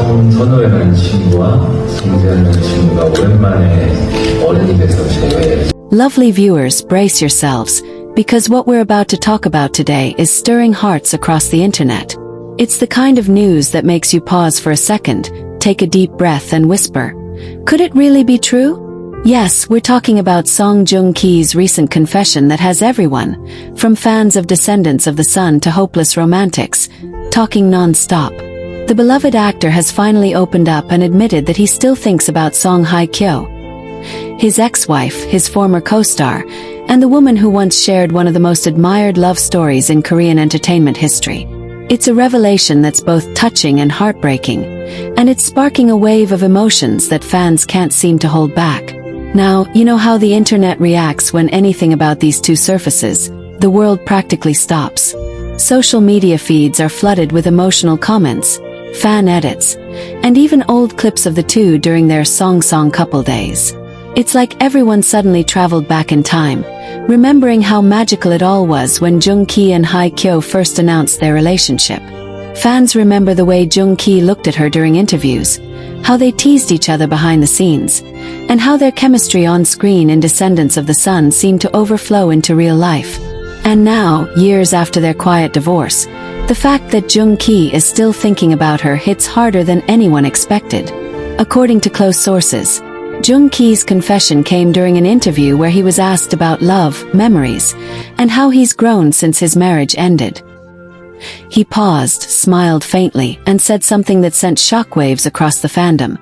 선호연한 친구와 송재하는 친구가 오랜만에 어른이 돼서 재회해서 Lovely viewers, brace yourselves, because what we're about to talk about today is stirring hearts across the internet. It's the kind of news that makes you pause for a second, take a deep breath and whisper, could it really be true? Yes, we're talking about Song Joong-ki's recent confession that has everyone, from fans of Descendants of the Sun to hopeless romantics, talking non-stop. The beloved actor has finally opened up and admitted that he still thinks about Song Hye Kyo, his ex-wife, his former co-star, and the woman who once shared one of the most admired love stories in Korean entertainment history. It's a revelation that's both touching and heartbreaking, and it's sparking a wave of emotions that fans can't seem to hold back. Now, you know how the internet reacts when anything about these two surfaces. The world practically stops. Social media feeds are flooded with emotional comments, fan edits, and even old clips of the two during their song couple days. It's like everyone suddenly traveled back in time, remembering how magical it all was when Joong-ki and Hye Kyo first announced their relationship. Fans remember the way Joong-ki looked at her during interviews, how they teased each other behind the scenes, and how their chemistry on screen in Descendants of the Sun seemed to overflow into real life. And now, years after their quiet divorce, the fact that Joong-ki is still thinking about her hits harder than anyone expected. According to close sources, Joong-ki's confession came during an interview where he was asked about love, memories, and how he's grown since his marriage ended. He paused, smiled faintly, and said something that sent shockwaves across the fandom.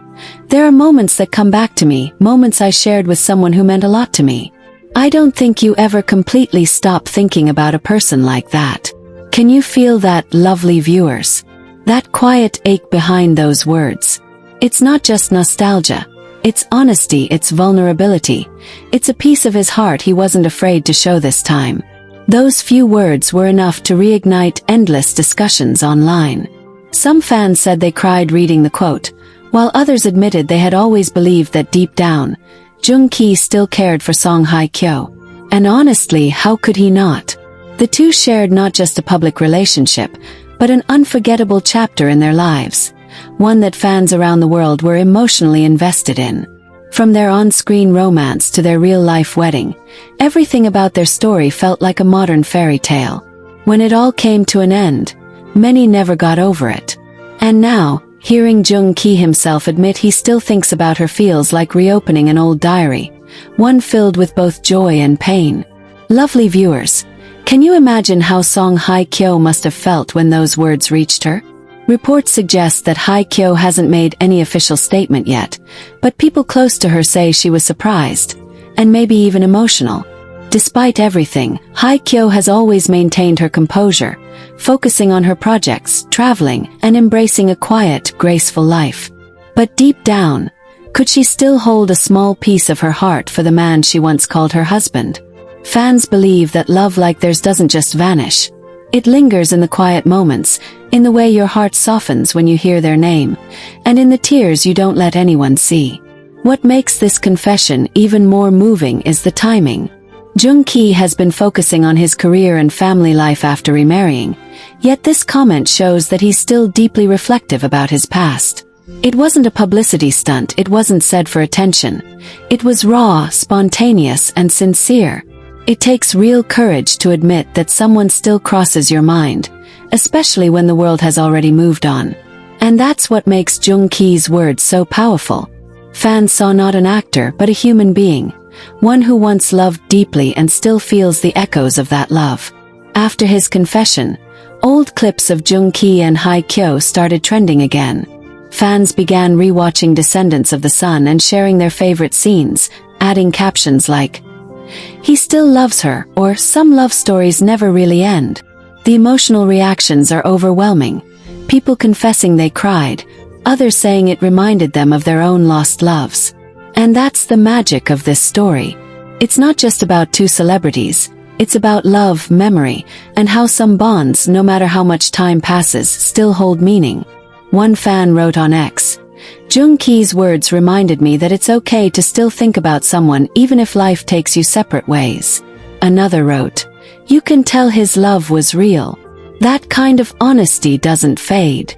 There are moments that come back to me, moments I shared with someone who meant a lot to me. I don't think you ever completely stop thinking about a person like that. Can you feel that, lovely viewers? That quiet ache behind those words. It's not just nostalgia. It's honesty, it's vulnerability. It's a piece of his heart he wasn't afraid to show this time. Those few words were enough to reignite endless discussions online. Some fans said they cried reading the quote, while others admitted they had always believed that deep down, Joong-ki still cared for Song Hye Kyo. And honestly, how could he not? The two shared not just a public relationship, but an unforgettable chapter in their lives. One that fans around the world were emotionally invested in. From their on-screen romance to their real-life wedding, everything about their story felt like a modern fairy tale. When it all came to an end, many never got over it. And now, hearing Joong-ki himself admit he still thinks about her feels like reopening an old diary, one filled with both joy and pain. Lovely viewers, can you imagine how Song Hye Kyo must have felt when those words reached her? Reports suggest that Hye Kyo hasn't made any official statement yet, but people close to her say she was surprised, and maybe even emotional. Despite everything, Hye Kyo has always maintained her composure, focusing on her projects, traveling, and embracing a quiet, graceful life. But deep down, could she still hold a small piece of her heart for the man she once called her husband? Fans believe that love like theirs doesn't just vanish. It lingers in the quiet moments, in the way your heart softens when you hear their name, and in the tears you don't let anyone see. What makes this confession even more moving is the timing. Joong-ki has been focusing on his career and family life after remarrying, yet this comment shows that he's still deeply reflective about his past. It wasn't a publicity stunt, it wasn't said for attention. It was raw, spontaneous, and sincere. It takes real courage to admit that someone still crosses your mind, especially when the world has already moved on. And that's what makes Joong-ki's words so powerful. Fans saw not an actor but a human being, one who once loved deeply and still feels the echoes of that love. After his confession, old clips of Joong-ki and Hye Kyo started trending again. Fans began rewatching Descendants of the Sun and sharing their favorite scenes, adding captions like, "He still loves her," or "Some love stories never really end." The emotional reactions are overwhelming. People confessing they cried, others saying it reminded them of their own lost loves. And that's the magic of this story. It's not just about two celebrities, it's about love, memory, and how some bonds, no matter how much time passes, still hold meaning. One fan wrote on X, "Joong-ki's words reminded me that it's okay to still think about someone even if life takes you separate ways." Another wrote, "You can tell his love was real. That kind of honesty doesn't fade."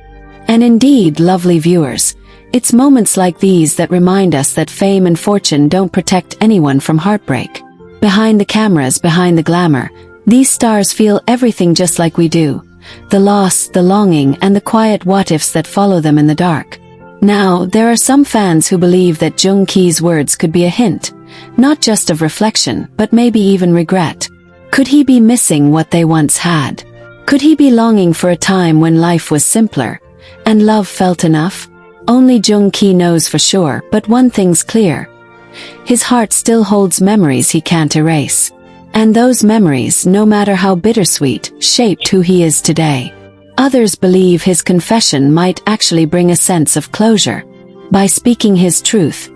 And indeed, lovely viewers, it's moments like these that remind us that fame and fortune don't protect anyone from heartbreak. Behind the cameras, behind the glamour, these stars feel everything just like we do. The loss, the longing, and the quiet what-ifs that follow them in the dark. Now, there are some fans who believe that Joong Ki's words could be a hint, not just of reflection, but maybe even regret. Could he be missing what they once had? Could he be longing for a time when life was simpler, and love felt enough? Only Joong Ki knows for sure, but one thing's clear. His heart still holds memories he can't erase. And those memories, no matter how bittersweet, shaped who he is today. Others believe his confession might actually bring a sense of closure. By speaking his truth,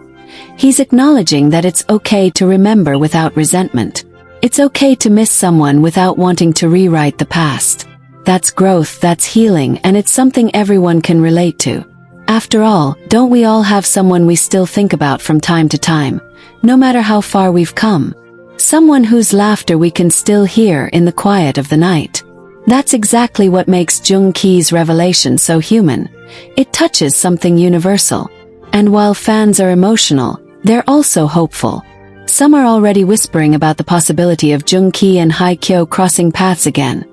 he's acknowledging that it's okay to remember without resentment. It's okay to miss someone without wanting to rewrite the past. That's growth, that's healing, and it's something everyone can relate to. After all, don't we all have someone we still think about from time to time, no matter how far we've come? Someone whose laughter we can still hear in the quiet of the night. That's exactly what makes Joong Ki's revelation so human. It touches something universal. And while fans are emotional, they're also hopeful. Some are already whispering about the possibility of Joong Ki and Hye Kyo crossing paths again.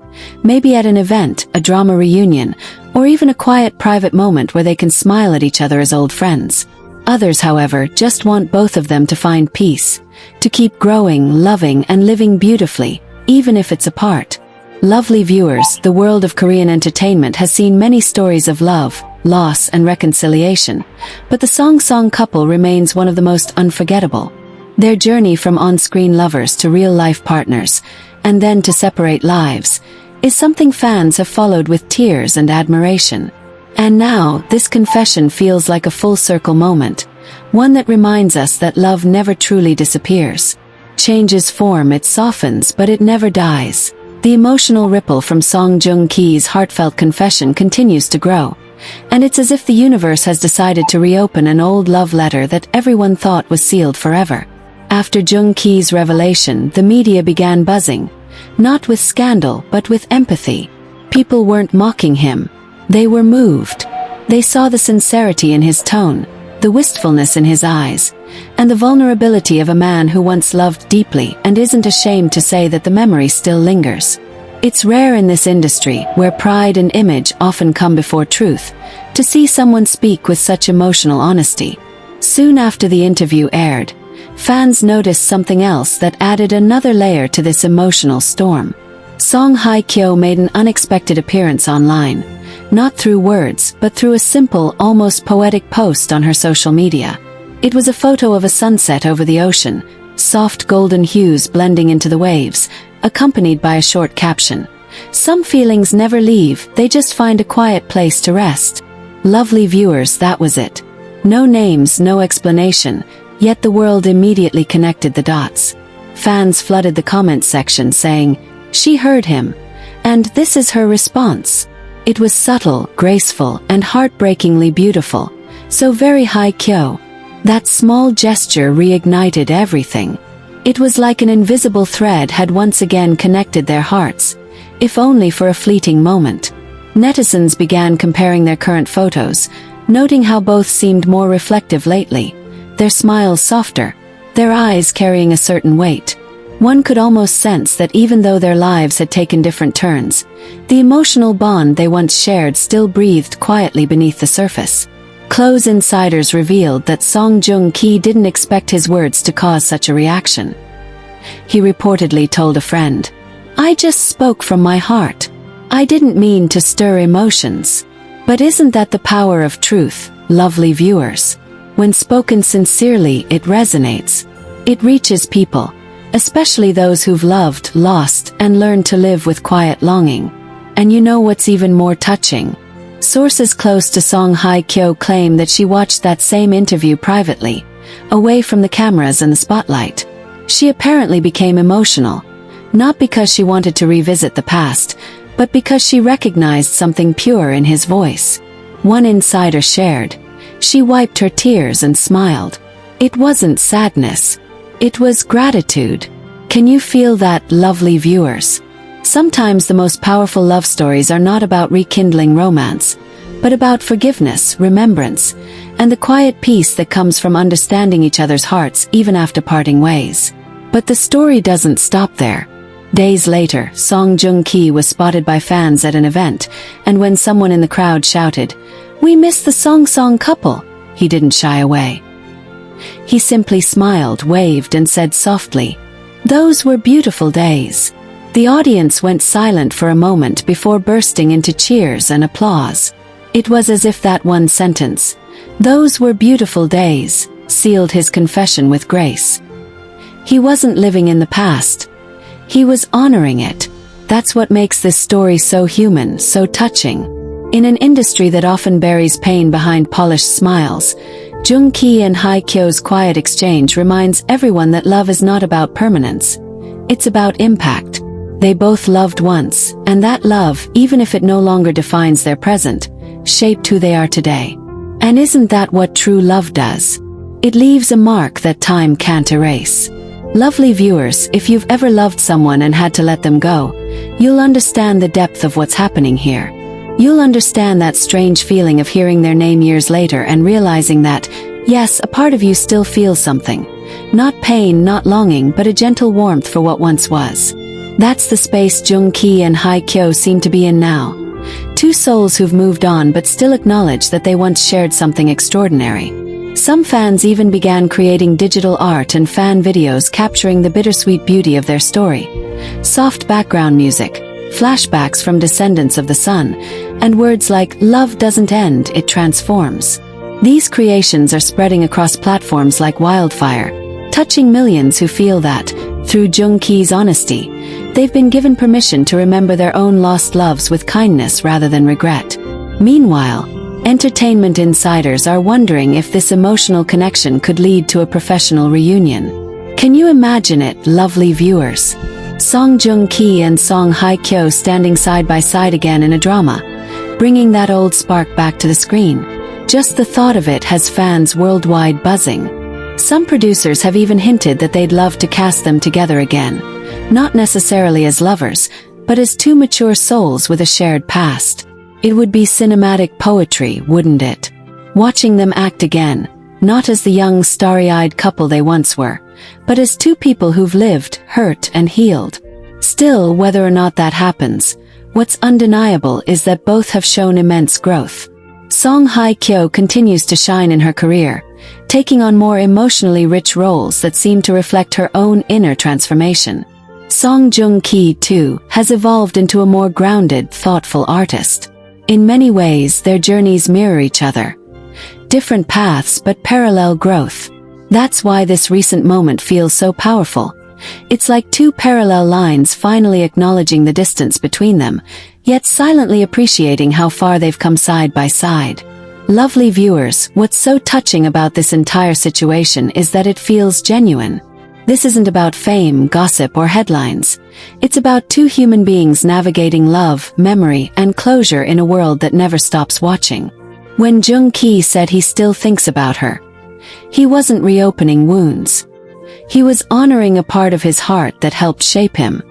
Maybe at an event, a drama reunion, or even a quiet private moment where they can smile at each other as old friends. Others, however, just want both of them to find peace, to keep growing, loving, and living beautifully, even if it's apart. Lovely viewers, the world of Korean entertainment has seen many stories of love, loss, and reconciliation, but the Song couple remains one of the most unforgettable. Their journey from on-screen lovers to real-life partners, and then to separate lives, is something fans have followed with tears and admiration. And now, this confession feels like a full-circle moment, one that reminds us that love never truly disappears. Changes form, it softens, but it never dies. The emotional ripple from Song Joong Ki's heartfelt confession continues to grow, and it's as if the universe has decided to reopen an old love letter that everyone thought was sealed forever. After Joong Ki's revelation, the media began buzzing, not with scandal, but with empathy. People weren't mocking him. They were moved. They saw the sincerity in his tone, the wistfulness in his eyes, and the vulnerability of a man who once loved deeply and isn't ashamed to say that the memory still lingers. It's rare in this industry, where pride and image often come before truth, to see someone speak with such emotional honesty. Soon after the interview aired, fans noticed something else that added another layer to this emotional storm. Song Hye Kyo made an unexpected appearance online, not through words, but through a simple, almost poetic post on her social media. It was a photo of a sunset over the ocean, soft golden hues blending into the waves, accompanied by a short caption. Some feelings never leave, they just find a quiet place to rest. Lovely viewers, that was it. No names, no explanation, yet the world immediately connected the dots. Fans flooded the comment section saying, "She heard him," and this is her response. It was subtle, graceful, and heartbreakingly beautiful, so very Hye Kyo. That small gesture reignited everything. It was like an invisible thread had once again connected their hearts, if only for a fleeting moment. Netizens began comparing their current photos, noting how both seemed more reflective lately, their smiles softer, their eyes carrying a certain weight. One could almost sense that even though their lives had taken different turns, the emotional bond they once shared still breathed quietly beneath the surface. Close insiders revealed that Song Joong Ki didn't expect his words to cause such a reaction. He reportedly told a friend, "I just spoke from my heart. I didn't mean to stir emotions." But isn't that the power of truth, lovely viewers? When spoken sincerely, it resonates. It reaches people, especially those who've loved, lost, and learned to live with quiet longing. And you know what's even more touching? Sources close to Song Hye Kyo claim that she watched that same interview privately, away from the cameras and the spotlight. She apparently became emotional, not because she wanted to revisit the past, but because she recognized something pure in his voice. One insider shared, she wiped her tears and smiled. It wasn't sadness. It was gratitude. Can you feel that, lovely viewers? Sometimes the most powerful love stories are not about rekindling romance, but about forgiveness, remembrance, and the quiet peace that comes from understanding each other's hearts even after parting ways. But the story doesn't stop there. Days later, Song Joong-ki was spotted by fans at an event, and when someone in the crowd shouted, "We miss the Song couple," he didn't shy away. He simply smiled, waved, and said softly, "Those were beautiful days." The audience went silent for a moment before bursting into cheers and applause. It was as if that one sentence, "Those were beautiful days," sealed his confession with grace. He wasn't living in the past. He was honoring it. That's what makes this story so human, so touching. In an industry that often buries pain behind polished smiles, Joong-ki and Hye Kyo's quiet exchange reminds everyone that love is not about permanence. It's about impact. They both loved once, and that love, even if it no longer defines their present, shaped who they are today. And isn't that what true love does? It leaves a mark that time can't erase. Lovely viewers, if you've ever loved someone and had to let them go, you'll understand the depth of what's happening here. You'll understand that strange feeling of hearing their name years later and realizing that, yes, a part of you still feels something. Not pain, not longing, but a gentle warmth for what once was. That's the space Joong-ki and Hye Kyo seem to be in now. Two souls who've moved on but still acknowledge that they once shared something extraordinary. Some fans even began creating digital art and fan videos capturing the bittersweet beauty of their story. Soft background music, flashbacks from Descendants of the Sun, and words like, "Love doesn't end, it transforms." These creations are spreading across platforms like wildfire, touching millions who feel that, through Joong-ki's honesty, they've been given permission to remember their own lost loves with kindness rather than regret. Meanwhile, entertainment insiders are wondering if this emotional connection could lead to a professional reunion. Can you imagine it, lovely viewers? Song Joong-ki and Song Hye Kyo standing side by side again in a drama, bringing that old spark back to the screen. Just the thought of it has fans worldwide buzzing. Some producers have even hinted that they'd love to cast them together again, not necessarily as lovers, but as two mature souls with a shared past. It would be cinematic poetry, wouldn't it? Watching them act again, not as the young starry-eyed couple they once were, but as two people who've lived, hurt, and healed. Still, whether or not that happens, what's undeniable is that both have shown immense growth. Song Hye Kyo continues to shine in her career, taking on more emotionally rich roles that seem to reflect her own inner transformation. Song Joong-ki, too, has evolved into a more grounded, thoughtful artist. In many ways, their journeys mirror each other. Different paths but parallel growth. That's why this recent moment feels so powerful. It's like two parallel lines finally acknowledging the distance between them, yet silently appreciating how far they've come side by side. Lovely viewers, what's so touching about this entire situation is that it feels genuine. This isn't about fame, gossip, or headlines. It's about two human beings navigating love, memory, and closure in a world that never stops watching. When Joong-ki said he still thinks about her, he wasn't reopening wounds. He was honoring a part of his heart that helped shape him.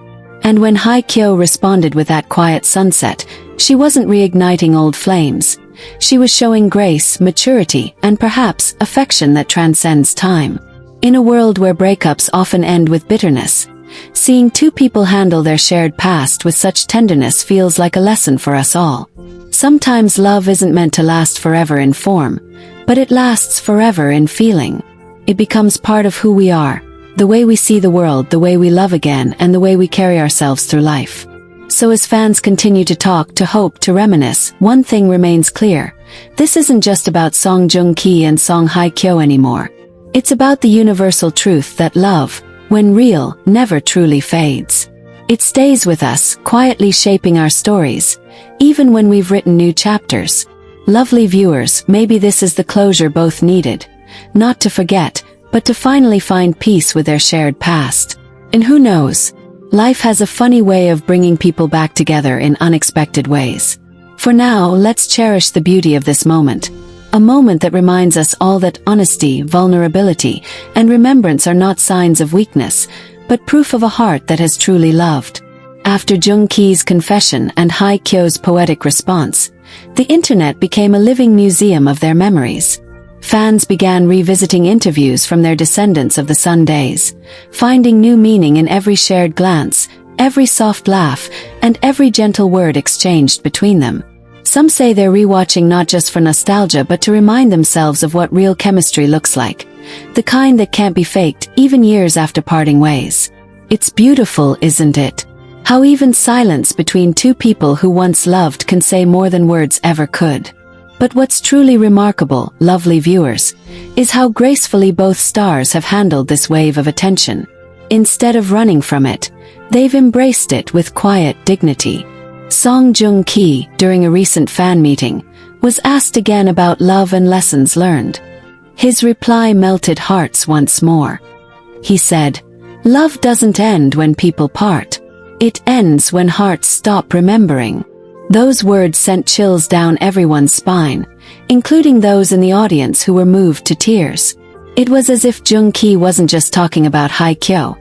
And when Hye Kyo responded with that quiet sunset, she wasn't reigniting old flames. She was showing grace, maturity, and perhaps affection that transcends time. In a world where breakups often end with bitterness, seeing two people handle their shared past with such tenderness feels like a lesson for us all. Sometimes love isn't meant to last forever in form, but it lasts forever in feeling. It becomes part of who we are, the way we see the world, the way we love again, and the way we carry ourselves through life. So as fans continue to talk, to hope, to reminisce, one thing remains clear. This isn't just about Song Joong-ki and Song Hye Kyo anymore. It's about the universal truth that love, when real, never truly fades. It stays with us, quietly shaping our stories, even when we've written new chapters. Lovely viewers, maybe this is the closure both needed. Not to forget, but to finally find peace with their shared past. And who knows? Life has a funny way of bringing people back together in unexpected ways. For now, let's cherish the beauty of this moment. A moment that reminds us all that honesty, vulnerability, and remembrance are not signs of weakness, but proof of a heart that has truly loved. After Joong-ki's confession and Hye Kyo's poetic response, The internet became a living museum of their memories. Fans began revisiting interviews from their descendants of the Sun days, finding new meaning in every shared glance, every soft laugh, and every gentle word exchanged between them. Some say they're rewatching not just for nostalgia but to remind themselves of what real chemistry looks like, the kind that can't be faked even years after parting ways. It's beautiful, isn't it? How even silence between two people who once loved can say more than words ever could. But what's truly remarkable, lovely viewers, is how gracefully both stars have handled this wave of attention. Instead of running from it, they've embraced it with quiet dignity. Song Joong-ki, during a recent fan meeting, was asked again about love and lessons learned. His reply melted hearts once more. He said, "Love doesn't end when people part. It ends when hearts stop remembering." Those words sent chills down everyone's spine, including those in the audience who were moved to tears. It was as if Joong-ki wasn't just talking about Hye Kyo.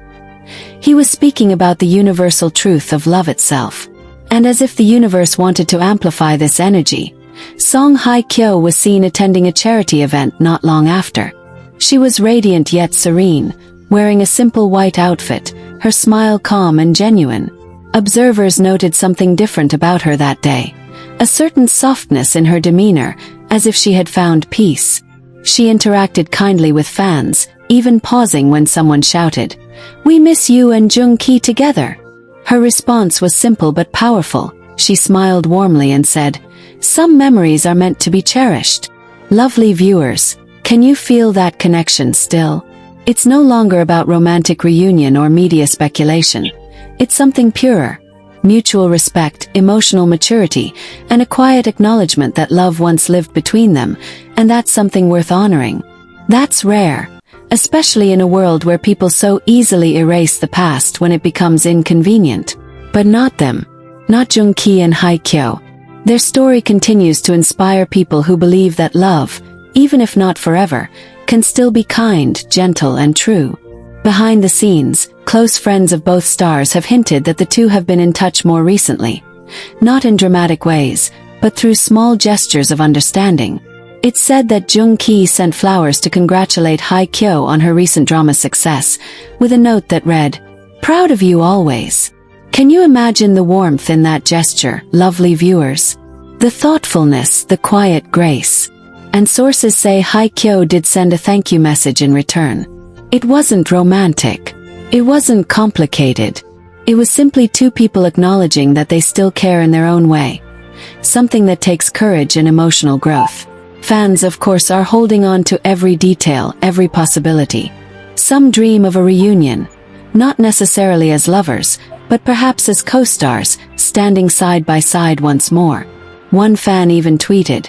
He was speaking about the universal truth of love itself. And as if the universe wanted to amplify this energy, Song Hye Kyo was seen attending a charity event not long after. She was radiant yet serene, wearing a simple white outfit, her smile calm and genuine. Observers noted something different about her that day, a certain softness in her demeanor, as if she had found peace. She interacted kindly with fans, even pausing when someone shouted, "We miss you and Joong-ki together." Her response was simple but powerful. She smiled warmly and said, "Some memories are meant to be cherished." Lovely viewers, can you feel that connection still? It's no longer about romantic reunion or media speculation. It's something purer. Mutual respect, emotional maturity, and a quiet acknowledgement that love once lived between them, and that's something worth honoring. That's rare, especially in a world where people so easily erase the past when it becomes inconvenient. But not them. Not Joong-ki and Hye Kyo. Their story continues to inspire people who believe that love, even if not forever, can still be kind, gentle, and true. Behind the scenes, close friends of both stars have hinted that the two have been in touch more recently. Not in dramatic ways, but through small gestures of understanding. It's said that Joong-ki sent flowers to congratulate Hye Kyo on her recent drama success, with a note that read, "Proud of you always." Can you imagine the warmth in that gesture, lovely viewers? The thoughtfulness, the quiet grace. And sources say Hye Kyo did send a thank you message in return. It wasn't romantic. It wasn't complicated. It was simply two people acknowledging that they still care in their own way. Something that takes courage and emotional growth. Fans, of course, are holding on to every detail, every possibility. Some dream of a reunion, not necessarily as lovers, but perhaps as co-stars, standing side by side once more. One fan even tweeted,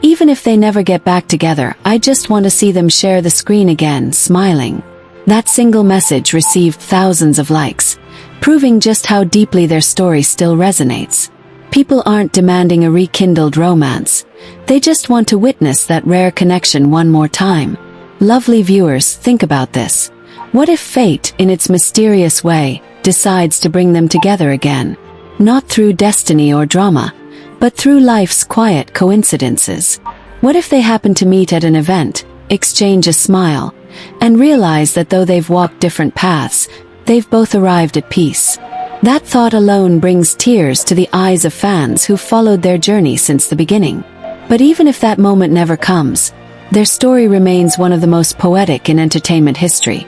"Even if they never get back together, I just want to see them share the screen again, smiling." That single message received thousands of likes, proving just how deeply their story still resonates. People aren't demanding a rekindled romance. They just want to witness that rare connection one more time. Lovely viewers, think about this. What if fate, in its mysterious way, decides to bring them together again? Not through destiny or drama, but through life's quiet coincidences. What if they happen to meet at an event, exchange a smile, and realize that though they've walked different paths, they've both arrived at peace? That thought alone brings tears to the eyes of fans who followed their journey since the beginning. But even if that moment never comes, their story remains one of the most poetic in entertainment history.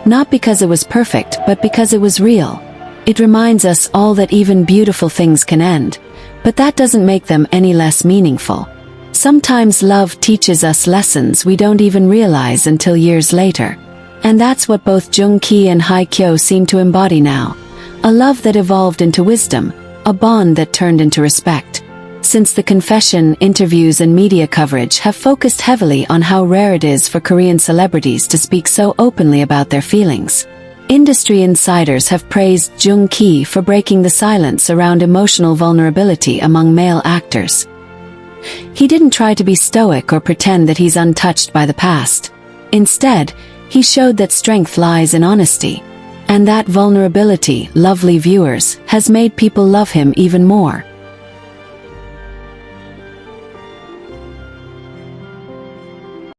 Not because it was perfect, but because it was real. It reminds us all that even beautiful things can end, but that doesn't make them any less meaningful. Sometimes love teaches us lessons we don't even realize until years later. And that's what both Joong-ki and Hye Kyo seem to embody now. A love that evolved into wisdom, a bond that turned into respect. Since the confession, interviews and media coverage have focused heavily on how rare it is for Korean celebrities to speak so openly about their feelings. Industry insiders have praised Joong-ki for breaking the silence around emotional vulnerability among male actors. He didn't try to be stoic or pretend that he's untouched by the past. Instead, he showed that strength lies in honesty. And that vulnerability, lovely viewers, has made people love him even more.